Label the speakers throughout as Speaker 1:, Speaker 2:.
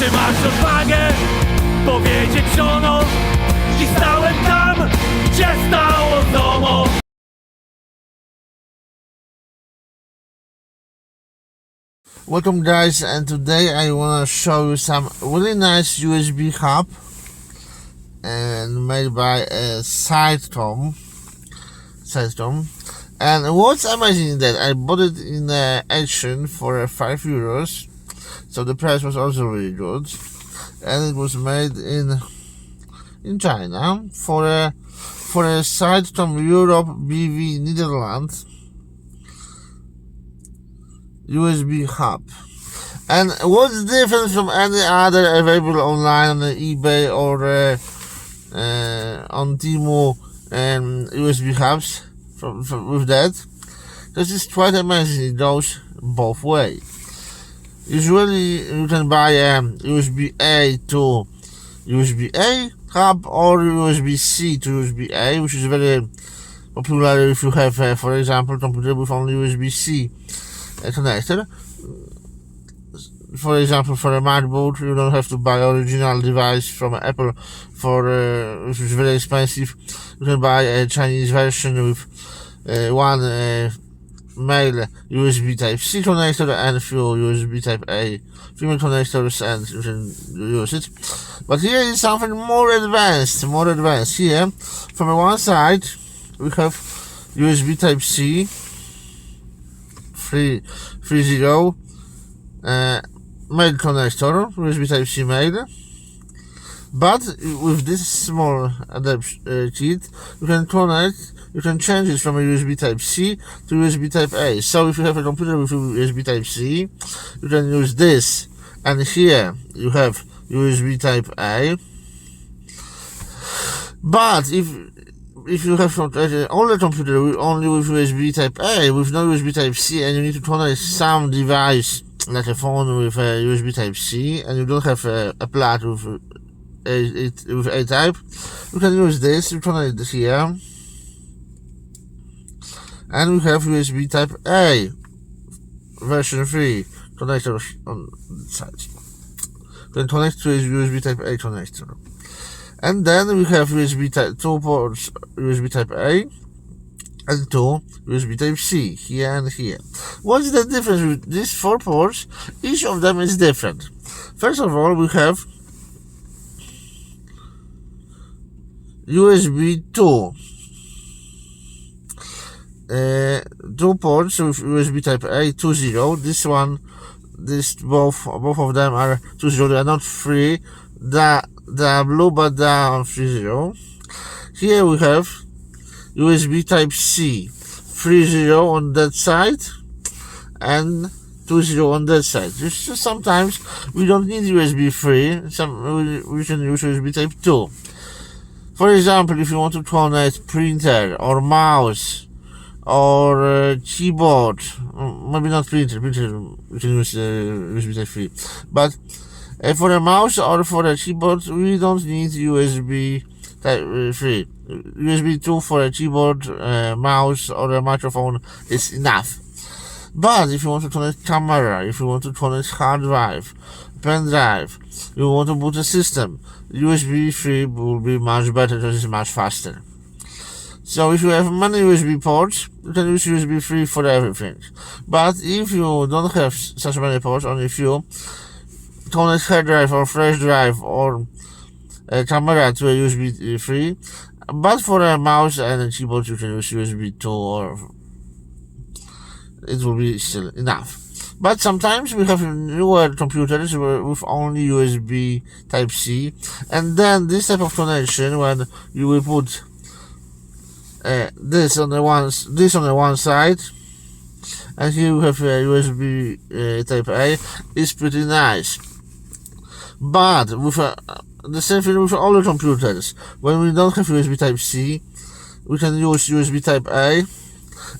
Speaker 1: Czy masz odwagę powiedzieć żonom i stałem tam, gdzie stało domo?
Speaker 2: Welcome guys, and today I want to show you some really nice USB hub and made by Sitecom. And what's amazing is that I bought it in Action for €5, so the price was also really good, and it was made in China for a Sitecom Europe BV Netherlands USB hub. And what's different from any other available online on eBay or on Temu USB hubs with that? This is quite amazing. It goes both ways. Usually you can buy a USB-A to USB-A hub or USB-C to USB-A, which is very popular if you have, for example, a computer with only USB-C connector. For example, for a MacBook, you don't have to buy original device from Apple which is very expensive. You can buy a Chinese version with one male USB Type-C connector and a few USB Type-A female connectors, and you can use it. But here is something more advanced. Here, from one side, we have USB Type-C 3.0 male connector, USB Type-C male. But with this small kit, you can change it from a USB Type-C to USB Type-A. So if you have a computer with USB Type-C, you can use this, and here you have USB Type-A. But if you have an older computer only with USB Type-A, with no USB Type-C, and you need to connect some device, like a phone with a USB Type-C, and you don't have a plug with A-type, you can use this. You connect it here, and we have USB Type-A version 3 connector on the side. You can connect to a USB Type-A connector. And then we have two ports, USB Type-A and two USB Type-C, here and here. What is the difference with these 4 ports? Each of them is different. First of all, we have USB 2. 2 ports with USB Type-A 2.0. Both of them are 2.0. They are not 3. The blue, but they are 3.0. Here we have USB Type-C 3.0 on that side and 2.0 on that side. Just sometimes we don't need USB 3. We can use USB Type 2. For example, if you want to connect printer or mouse or keyboard, maybe not printer, we can use USB Type 3. But for a mouse or for a keyboard, we don't need USB Type 3. USB 2 for a keyboard, mouse or a microphone is enough. But if you want to connect camera, if you want to connect hard drive, pen drive, you want to boot a system, USB 3 will be much better because it's much faster. So if you have many USB ports, you can use USB 3 for everything. But if you don't have such many ports, only a few, connect hard drive or flash drive or a camera to a USB 3. But for a mouse and a keyboard, you can use USB 2, or it will be still enough. But sometimes we have newer computers with only USB Type-C, and then this type of connection, when you will put this on the one side, and here we have a USB Type-A, is pretty nice. But with the same thing with all the computers, when we don't have USB Type-C, we can use USB Type-A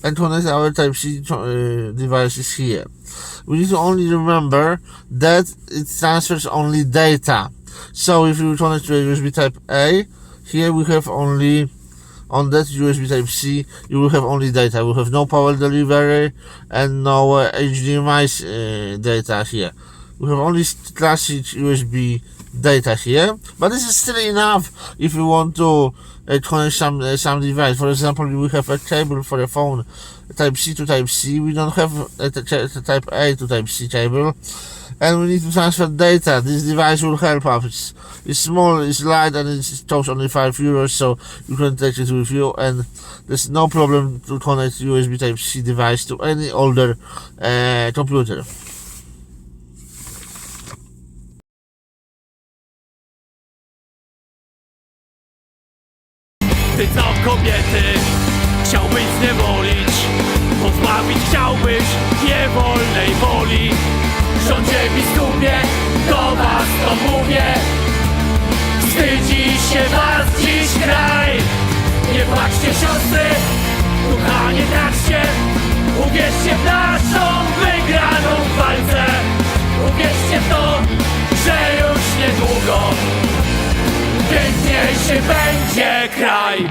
Speaker 2: and connect our Type-C devices here. We need to only remember that it transfers only data. So if you connect to a USB Type-A, here we have only, on that USB Type-C, you will have only data. We have no power delivery and no HDMI data here. We have only classic USB data here, but this is still enough if you want to connect some device. For example, we have a cable for a phone, Type C to Type C. We don't have a Type A to Type C cable, and we need to transfer data. This device will help us. It's small, it's light, and it costs only €5, so you can take it with you, and there's no problem to connect USB Type C device to any older computer.
Speaker 1: Ty co kobiety chciałbyś zniewolić, pozbawić chciałbyś niewolnej woli. Rządzie biskupie, do was to mówię, wstydzi się was dziś kraj. Nie płaczcie siostry, ducha nie traćcie, uwierzcie w naszą wygraną w walce. Uwierzcie w to, że już niedługo piękniejszy będzie kraj.